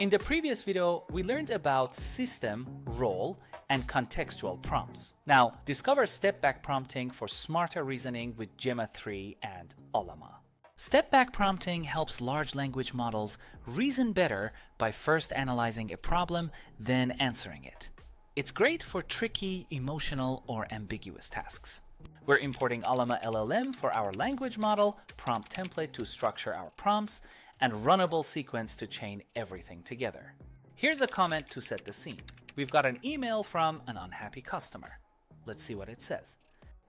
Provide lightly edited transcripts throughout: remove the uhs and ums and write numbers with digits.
In the previous video, we learned about system, role, and contextual prompts. Now, discover step-back prompting for smarter reasoning with Gemma 3 and Ollama. Step-back prompting helps large language models reason better by first analyzing a problem, then answering it. It's great for tricky, emotional, or ambiguous tasks. We're importing Ollama LLM for our language model, prompt template to structure our prompts, and runnable sequence to chain everything together. Here's a comment to set the scene. We've got an email from an unhappy customer. Let's see what it says.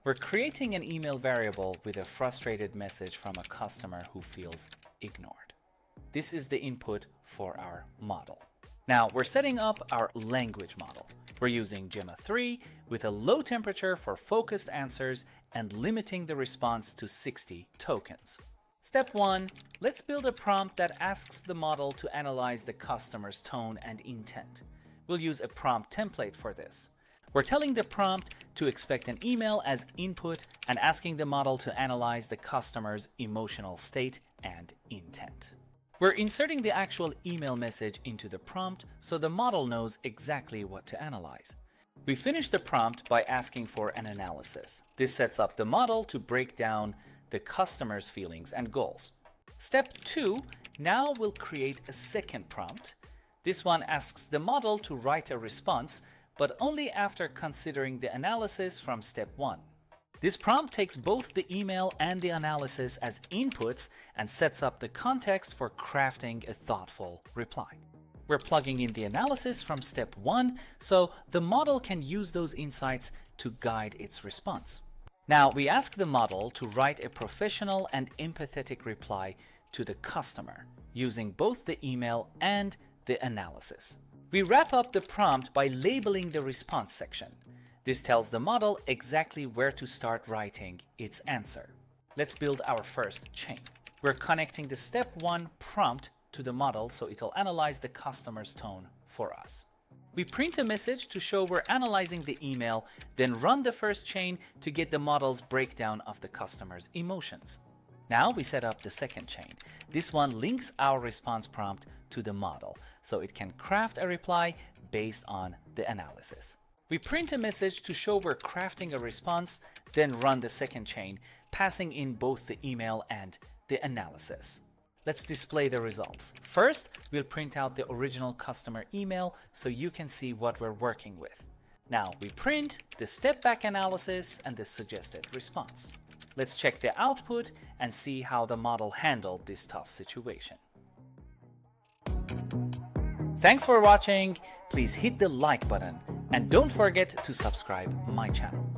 We're creating an email variable with a frustrated message from a customer who feels ignored. This is the input for our model. Now we're setting up our language model. We're using Gemma 3 with a low temperature for focused answers and limiting the response to 60 tokens. Step 1, let's build a prompt that asks the model to analyze the customer's tone and intent. We'll use a prompt template for this. We're telling the prompt to expect an email as input and asking the model to analyze the customer's emotional state and intent. We're inserting the actual email message into the prompt so the model knows exactly what to analyze. We finish the prompt by asking for an analysis. This sets up the model to break down the customer's feelings and goals. Step 2, now we'll create a second prompt. This one asks the model to write a response, but only after considering the analysis from step 1. This prompt takes both the email and the analysis as inputs and sets up the context for crafting a thoughtful reply. We're plugging in the analysis from step 1, so the model can use those insights to guide its response. Now we ask the model to write a professional and empathetic reply to the customer using both the email and the analysis. We wrap up the prompt by labeling the response section. This tells the model exactly where to start writing its answer. Let's build our first chain. We're connecting the step 1 prompt to the model so it'll analyze the customer's tone for us. We print a message to show we're analyzing the email, then run the first chain to get the model's breakdown of the customer's emotions. Now we set up the second chain. This one links our response prompt to the model, so it can craft a reply based on the analysis. We print a message to show we're crafting a response, then run the second chain, passing in both the email and the analysis. Let's display the results. First, we'll print out the original customer email so you can see what we're working with. Now we print the step-back analysis and the suggested response. Let's check the output and see how the model handled this tough situation. Thanks for watching. Please hit the like button and don't forget to subscribe my channel.